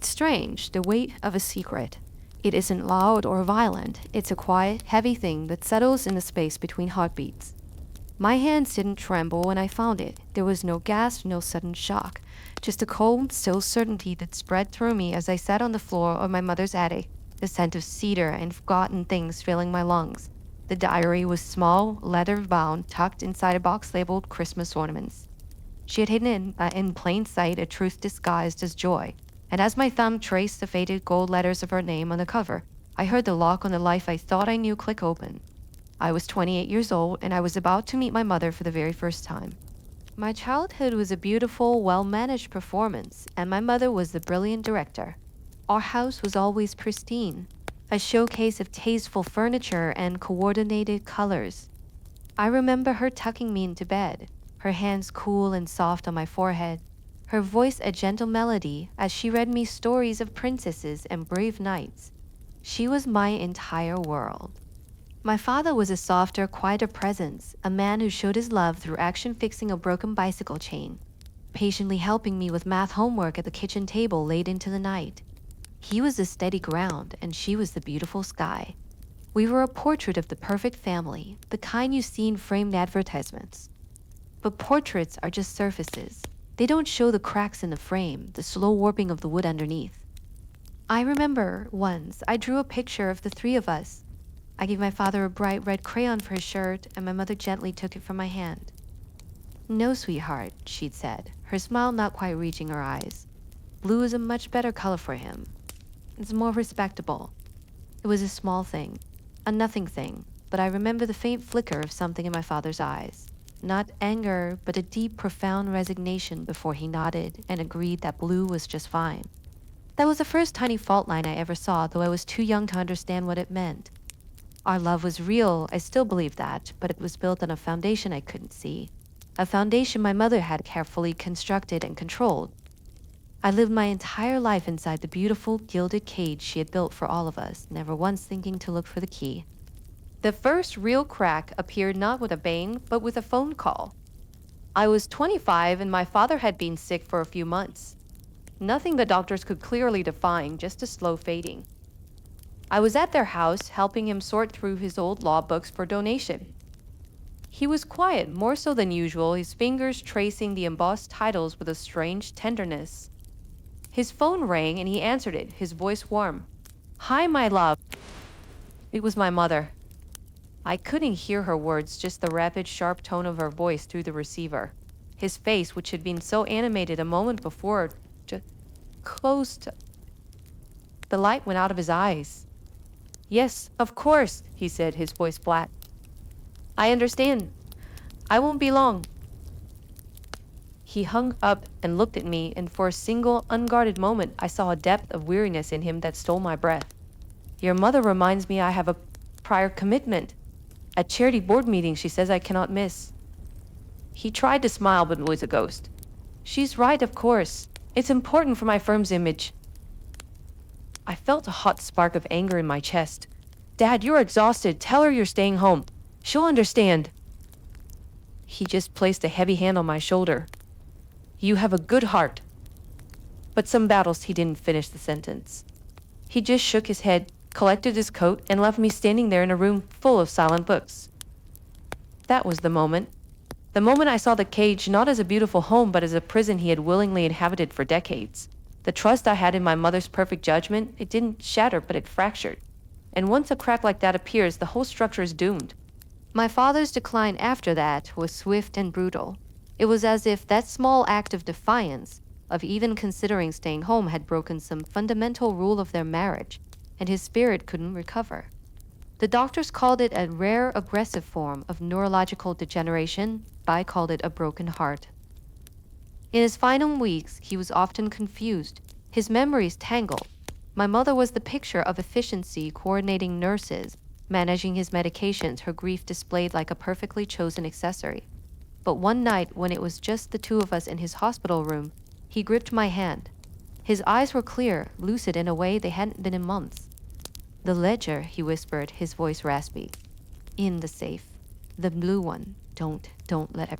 It's strange, the weight of a secret. It isn't loud or violent. It's a quiet, heavy thing that settles in the space between heartbeats. My hands didn't tremble when I found it. There was no gasp, no sudden shock. Just a cold, still certainty that spread through me as I sat on the floor of my mother's attic, the scent of cedar and forgotten things filling my lungs. The diary was small, leather-bound, tucked inside a box labeled Christmas ornaments. She had hidden in plain sight a truth disguised as joy, and as my thumb traced the faded gold letters of her name on the cover, I heard the lock on the life I thought I knew click open. I was 28 years old, and I was about to meet my mother for the very first time. My childhood was a beautiful, well-managed performance, and my mother was the brilliant director. Our house was always pristine, a showcase of tasteful furniture and coordinated colors. I remember her tucking me into bed, her hands cool and soft on my forehead, her voice a gentle melody as she read me stories of princesses and brave knights. She was my entire world. My father was a softer, quieter presence, a man who showed his love through action fixing a broken bicycle chain, patiently helping me with math homework at the kitchen table late into the night. He was the steady ground, and she was the beautiful sky. We were a portrait of the perfect family, the kind you see in framed advertisements. But portraits are just surfaces. They don't show the cracks in the frame, the slow warping of the wood underneath. I remember once I drew a picture of the three of us. I gave my father a bright red crayon for his shirt, and my mother gently took it from my hand. "No, sweetheart," she'd said, her smile not quite reaching her eyes. "Blue is a much better color for him. It's more respectable." It was a small thing, a nothing thing, but I remember the faint flicker of something in my father's eyes. Not anger, but a deep, profound resignation before he nodded and agreed that blue was just fine. That was the first tiny fault line I ever saw, though I was too young to understand what it meant. Our love was real, I still believe that, but it was built on a foundation I couldn't see. A foundation my mother had carefully constructed and controlled. I lived my entire life inside the beautiful, gilded cage she had built for all of us, never once thinking to look for the key. The first real crack appeared not with a bang, but with a phone call. I was 25 and my father had been sick for a few months. Nothing the doctors could clearly define, just a slow fading. I was at their house, helping him sort through his old law books for donation. He was quiet, more so than usual, his fingers tracing the embossed titles with a strange tenderness. His phone rang and he answered it, his voice warm. "Hi, my love." It was my mother. I couldn't hear her words, just the rapid, sharp tone of her voice through the receiver. His face, which had been so animated a moment before, just closed. The light went out of his eyes. "Yes, of course," he said, his voice flat. "I understand. I won't be long." He hung up and looked at me, and for a single, unguarded moment, I saw a depth of weariness in him that stole my breath. "Your mother reminds me I have a prior commitment. At charity board meeting, she says I cannot miss." He tried to smile, but was a ghost. "She's right, of course. It's important for my firm's image." I felt a hot spark of anger in my chest. "Dad, you're exhausted. Tell her you're staying home. She'll understand." He just placed a heavy hand on my shoulder. "You have a good heart." But some battles he didn't finish the sentence. He just shook his head, collected his coat, and left me standing there in a room full of silent books. That was the moment. The moment I saw the cage not as a beautiful home, but as a prison he had willingly inhabited for decades. The trust I had in my mother's perfect judgment, it didn't shatter, but it fractured. And once a crack like that appears, the whole structure is doomed. My father's decline after that was swift and brutal. It was as if that small act of defiance, of even considering staying home, had broken some fundamental rule of their marriage, and his spirit couldn't recover. The doctors called it a rare aggressive form of neurological degeneration. I called it a broken heart. In his final weeks, he was often confused, his memories tangled. My mother was the picture of efficiency, coordinating nurses, managing his medications, her grief displayed like a perfectly chosen accessory. But one night, when it was just the two of us in his hospital room, he gripped my hand. His eyes were clear, lucid in a way they hadn't been in months. "The ledger," he whispered, his voice raspy. "In the safe. The blue one. Don't let it."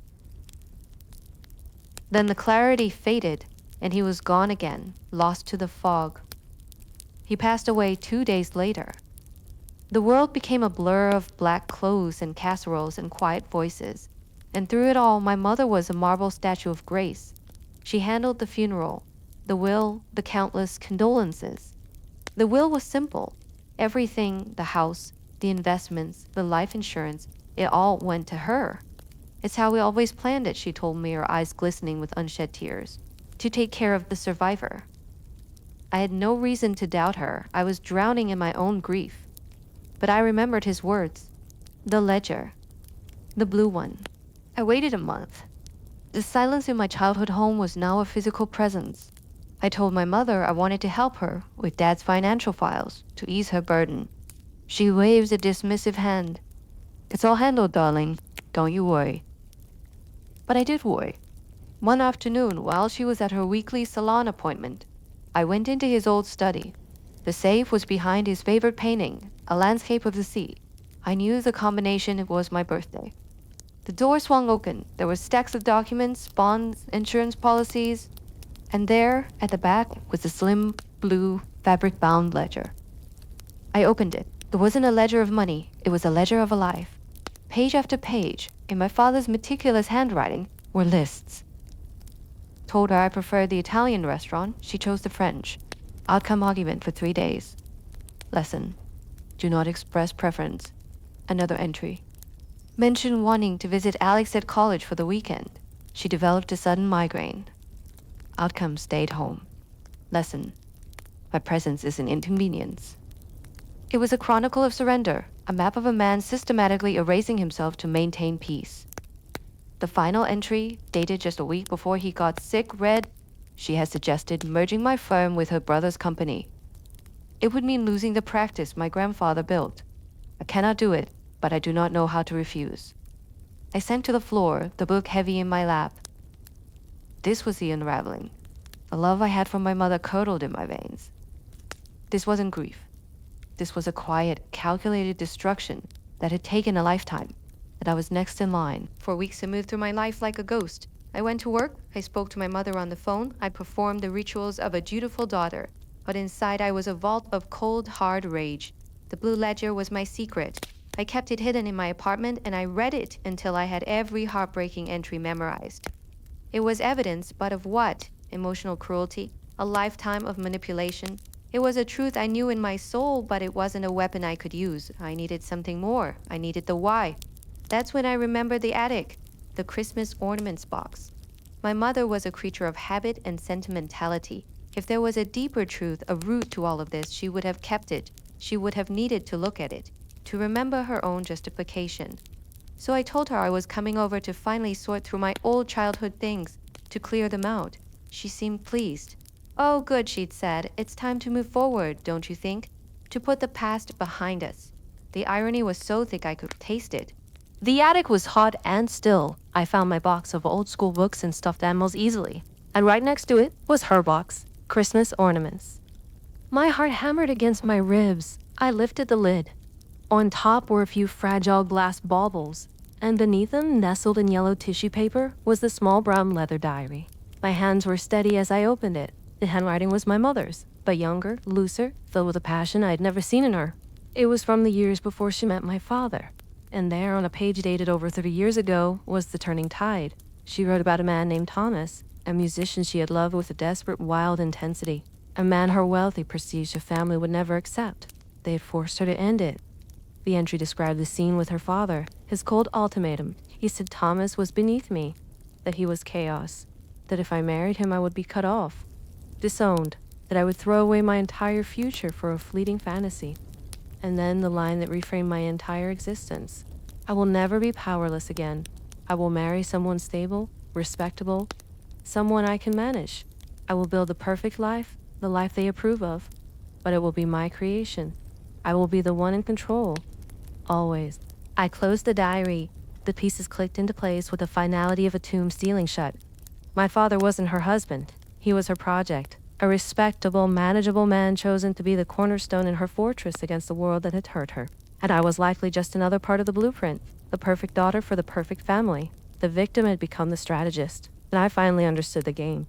Then the clarity faded, and he was gone again, lost to the fog. He passed away 2 days later. The world became a blur of black clothes and casseroles and quiet voices, and through it all, my mother was a marble statue of grace. She handled the funeral, the will, the countless condolences. The will was simple. Everything, the house, the investments, the life insurance, it all went to her. It's how we always planned it, she told me, her eyes glistening with unshed tears. To take care of the survivor. I had no reason to doubt her. I was drowning in my own grief. But I remembered his words. The ledger. The blue one. I waited a month. The silence in my childhood home was now a physical presence. I told my mother I wanted to help her with Dad's financial files to ease her burden. She waves a dismissive hand. It's all handled, darling. Don't you worry. But I did worry. One afternoon, while she was at her weekly salon appointment, I went into his old study. The safe was behind his favorite painting, a landscape of the sea. I knew the combination. It was my birthday. The door swung open. There were stacks of documents, bonds, insurance policies, and there, at the back, was a slim, blue, fabric-bound ledger. I opened it. It wasn't a ledger of money. It was a ledger of a life. Page after page, in my father's meticulous handwriting, were lists. Told her I preferred the Italian restaurant. She chose the French. Outcome argument for 3 days. Lesson. Do not express preference. Another entry. Mention wanting to visit Alex at college for the weekend. She developed a sudden migraine. Outcome stayed home. Lesson. My presence is an inconvenience. It was a chronicle of surrender, a map of a man systematically erasing himself to maintain peace. The final entry, dated just a week before he got sick, read, she has suggested merging my firm with her brother's company. It would mean losing the practice my grandfather built. I cannot do it, but I do not know how to refuse. I sank to the floor, the book heavy in my lap. This was the unraveling. The love I had for my mother curdled in my veins. This wasn't grief. This was a quiet, calculated destruction that had taken a lifetime, that I was next in line. For weeks I moved through my life like a ghost. I went to work, I spoke to my mother on the phone, I performed the rituals of a dutiful daughter, but inside I was a vault of cold, hard rage. The blue ledger was my secret. I kept it hidden in my apartment and I read it until I had every heartbreaking entry memorized. It was evidence, but of what? Emotional cruelty? A lifetime of manipulation? It was a truth I knew in my soul, but it wasn't a weapon I could use. I needed something more. I needed the why. That's when I remembered the attic, the Christmas ornaments box. My mother was a creature of habit and sentimentality. If there was a deeper truth, a root to all of this, she would have kept it. She would have needed to look at it, to remember her own justification. So I told her I was coming over to finally sort through my old childhood things, to clear them out. She seemed pleased. Oh, good, she'd said. It's time to move forward, don't you think? To put the past behind us. The irony was so thick I could taste it. The attic was hot and still. I found my box of old school books and stuffed animals easily. And right next to it was her box, Christmas ornaments. My heart hammered against my ribs. I lifted the lid. On top were a few fragile glass baubles, and beneath them, nestled in yellow tissue paper, was the small brown leather diary. My hands were steady as I opened it. The handwriting was my mother's, but younger, looser, filled with a passion I had never seen in her. It was from the years before she met my father. And there, on a page dated over 30 years ago, was the turning tide. She wrote about a man named Thomas, a musician she had loved with a desperate, wild intensity. A man her wealthy, prestiged family would never accept. They had forced her to end it. The entry described the scene with her father, his cold ultimatum. He said Thomas was beneath me, that he was chaos, that if I married him I would be cut off, disowned, that I would throw away my entire future for a fleeting fantasy. And then the line that reframed my entire existence. I will never be powerless again. I will marry someone stable, respectable, someone I can manage. I will build the perfect life, the life they approve of. But it will be my creation. I will be the one in control. Always. I closed the diary. The pieces clicked into place with the finality of a tomb sealing shut. My father wasn't her husband. He was her project. A respectable, manageable man chosen to be the cornerstone in her fortress against the world that had hurt her. And I was likely just another part of the blueprint, the perfect daughter for the perfect family. The victim had become the strategist, and I finally understood the game.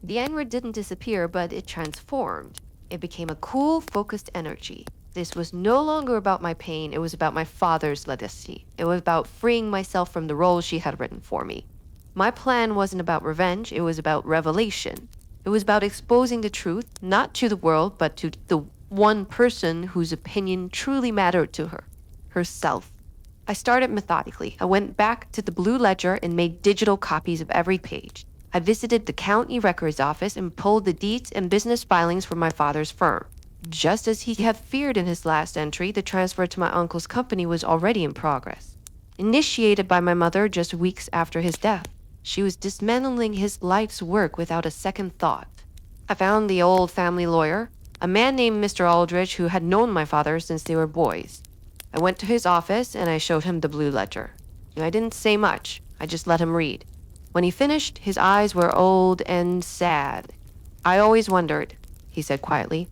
The anger didn't disappear, but it transformed. It became a cool, focused energy. This was no longer about my pain, it was about my father's legacy. It was about freeing myself from the role she had written for me. My plan wasn't about revenge, it was about revelation. It was about exposing the truth, not to the world, but to the one person whose opinion truly mattered to her, herself. I started methodically. I went back to the blue ledger and made digital copies of every page. I visited the county records office and pulled the deeds and business filings from my father's firm. Just as he had feared in his last entry, the transfer to my uncle's company was already in progress. Initiated by my mother just weeks after his death, she was dismantling his life's work without a second thought. I found the old family lawyer, a man named Mr. Aldrich who had known my father since they were boys. I went to his office and I showed him the blue ledger. I didn't say much, I just let him read. When he finished, his eyes were old and sad. "I always wondered," he said quietly.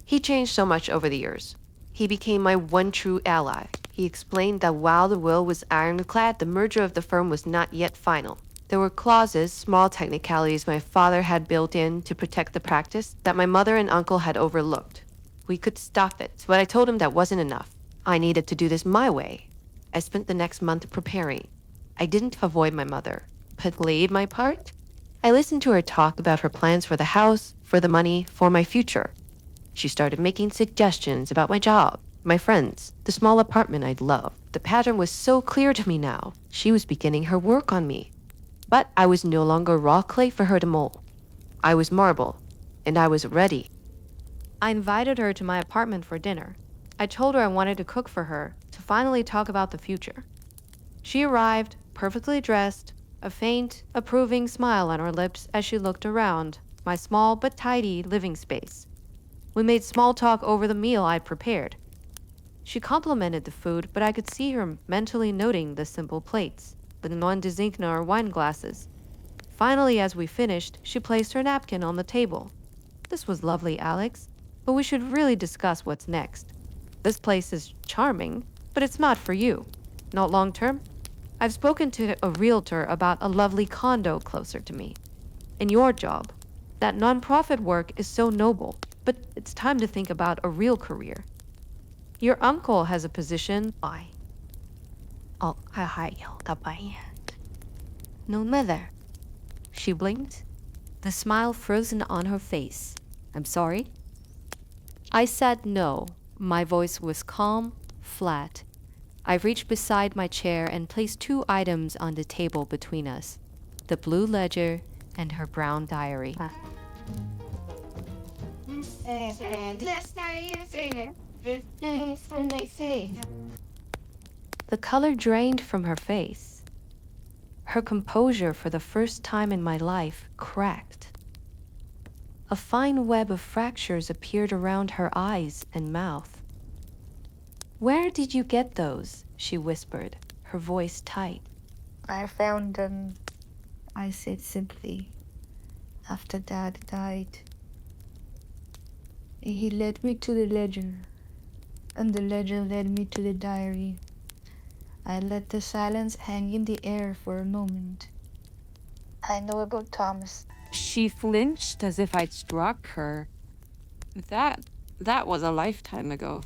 He changed so much over the years. He became my one true ally. He explained that while the will was ironclad, the merger of the firm was not yet final. There were clauses, small technicalities my father had built in to protect the practice that my mother and uncle had overlooked. We could stop it, but I told him that wasn't enough. I needed to do this my way. I spent the next month preparing. I didn't avoid my mother, but played my part. I listened to her talk about her plans for the house, for the money, for my future. She started making suggestions about my job, my friends, the small apartment I'd love. The pattern was so clear to me now. She was beginning her work on me. But I was no longer raw clay for her to mold. I was marble, and I was ready. I invited her to my apartment for dinner. I told her I wanted to cook for her, to finally talk about the future. She arrived, perfectly dressed, a faint, approving smile on her lips as she looked around my small but tidy living space. We made small talk over the meal I'd prepared. She complimented the food, but I could see her mentally noting the simple plates, the non-designer wine glasses. Finally, as we finished, she placed her napkin on the table. "This was lovely, Alex, but we should really discuss what's next. This place is charming, but it's not for you. Not long term. I've spoken to a realtor about a lovely condo closer to me. And your job, that nonprofit work is so noble, but it's time to think about a real career. Your uncle has a position." "No matter." She blinked, the smile frozen on her face. "I'm sorry?" I said no. My voice was calm, flat. I reached beside my chair and placed two items on the table between us, the blue ledger and her brown diary. The color drained from her face. Her composure, for the first time in my life, cracked. A fine web of fractures appeared around her eyes and mouth. "Where did you get those?" she whispered, her voice tight. "I found them," I said simply, "after Dad died. He led me to the ledger, and the ledger led me to the diary. I let the silence hang in the air for a moment. I know about Thomas." She flinched as if I'd struck her. That was a lifetime ago.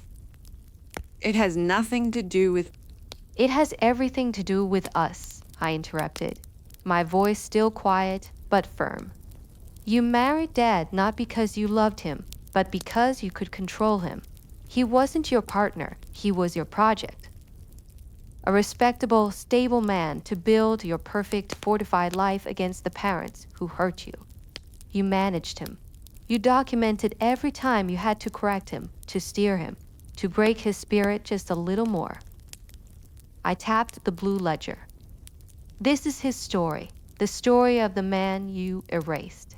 It has nothing to do with... "It has everything to do with us," I interrupted, my voice still quiet but firm. "You married Dad not because you loved him, but because you could control him. He wasn't your partner, he was your project. A respectable, stable man to build your perfect, fortified life against the parents who hurt you. You managed him. You documented every time you had to correct him, to steer him, to break his spirit just a little more." I tapped the blue ledger. "This is his story, the story of the man you erased."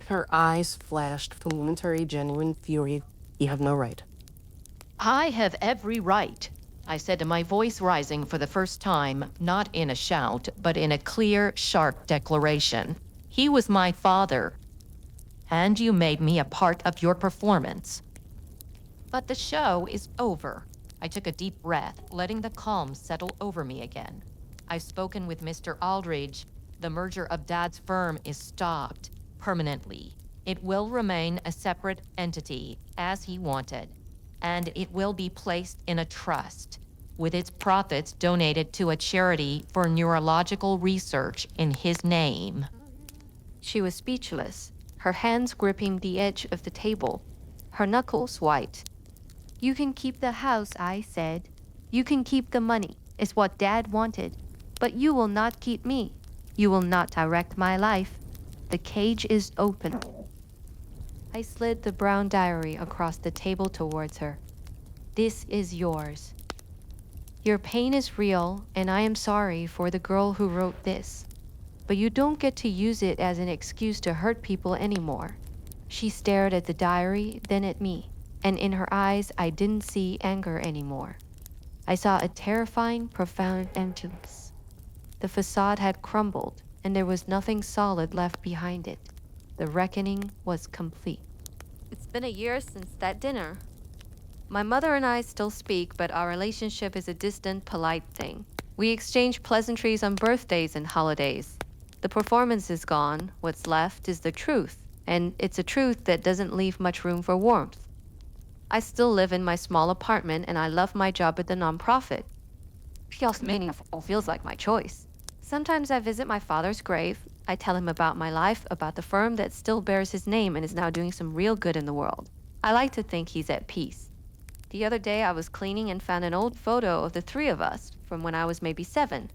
Her eyes flashed with momentary, genuine fury. "You have no right." "I have every right," I said, my voice rising for the first time, not in a shout, but in a clear, sharp declaration. "He was my father, and you made me a part of your performance. But the show is over." I took a deep breath, letting the calm settle over me again. "I've spoken with Mr. Aldridge. The merger of Dad's firm is stopped. permanently. It will remain a separate entity as he wanted, and it will be placed in a trust, with its profits donated to a charity for neurological research in his name. She was speechless, her hands gripping the edge of the table, her knuckles white. You can keep the house, I said. You can keep the money, is what Dad wanted. But you will not keep me. You will not direct my life. The cage is open. I slid the brown diary across the table towards her. This is yours. Your pain is real, and I am sorry for the girl who wrote this. But you don't get to use it as an excuse to hurt people anymore. She stared at the diary, then at me, and in her eyes I didn't see anger anymore. I saw a terrifying, profound emptiness. The facade had crumbled, and there was nothing solid left behind it. The reckoning was complete. It's been a year since that dinner. My mother and I still speak, but our relationship is a distant, polite thing. We exchange pleasantries on birthdays and holidays. The performance is gone. What's left is the truth, and it's a truth that doesn't leave much room for warmth. I still live in my small apartment, and I love my job at the nonprofit. Feels meaningful, feels like my choice. Sometimes I visit my father's grave. I tell him about my life, about the firm that still bears his name and is now doing some real good in the world. I like to think he's at peace. The other day I was cleaning and found an old photo of the three of us from when I was maybe 7.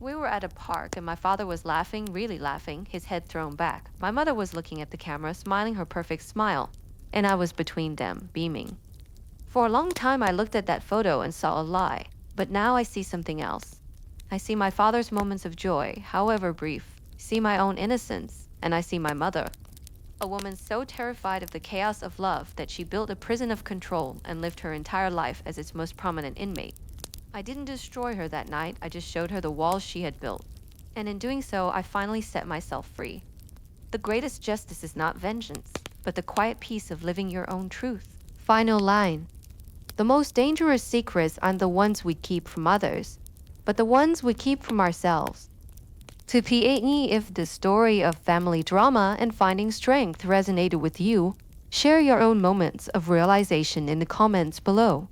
We were at a park and my father was laughing, really laughing, his head thrown back. My mother was looking at the camera, smiling her perfect smile, and I was between them, beaming. For a long time I looked at that photo and saw a lie, but now I see something else. I see my father's moments of joy, however brief, see my own innocence, and I see my mother. A woman so terrified of the chaos of love that she built a prison of control and lived her entire life as its most prominent inmate. I didn't destroy her that night, I just showed her the walls she had built. And in doing so, I finally set myself free. The greatest justice is not vengeance, but the quiet peace of living your own truth. Final line. The most dangerous secrets aren't the ones we keep from others, but the ones we keep from ourselves. To PAE, if the story of family drama and finding strength resonated with you, share your own moments of realization in the comments below.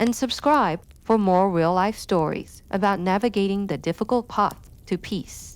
And subscribe for more real-life stories about navigating the difficult path to peace.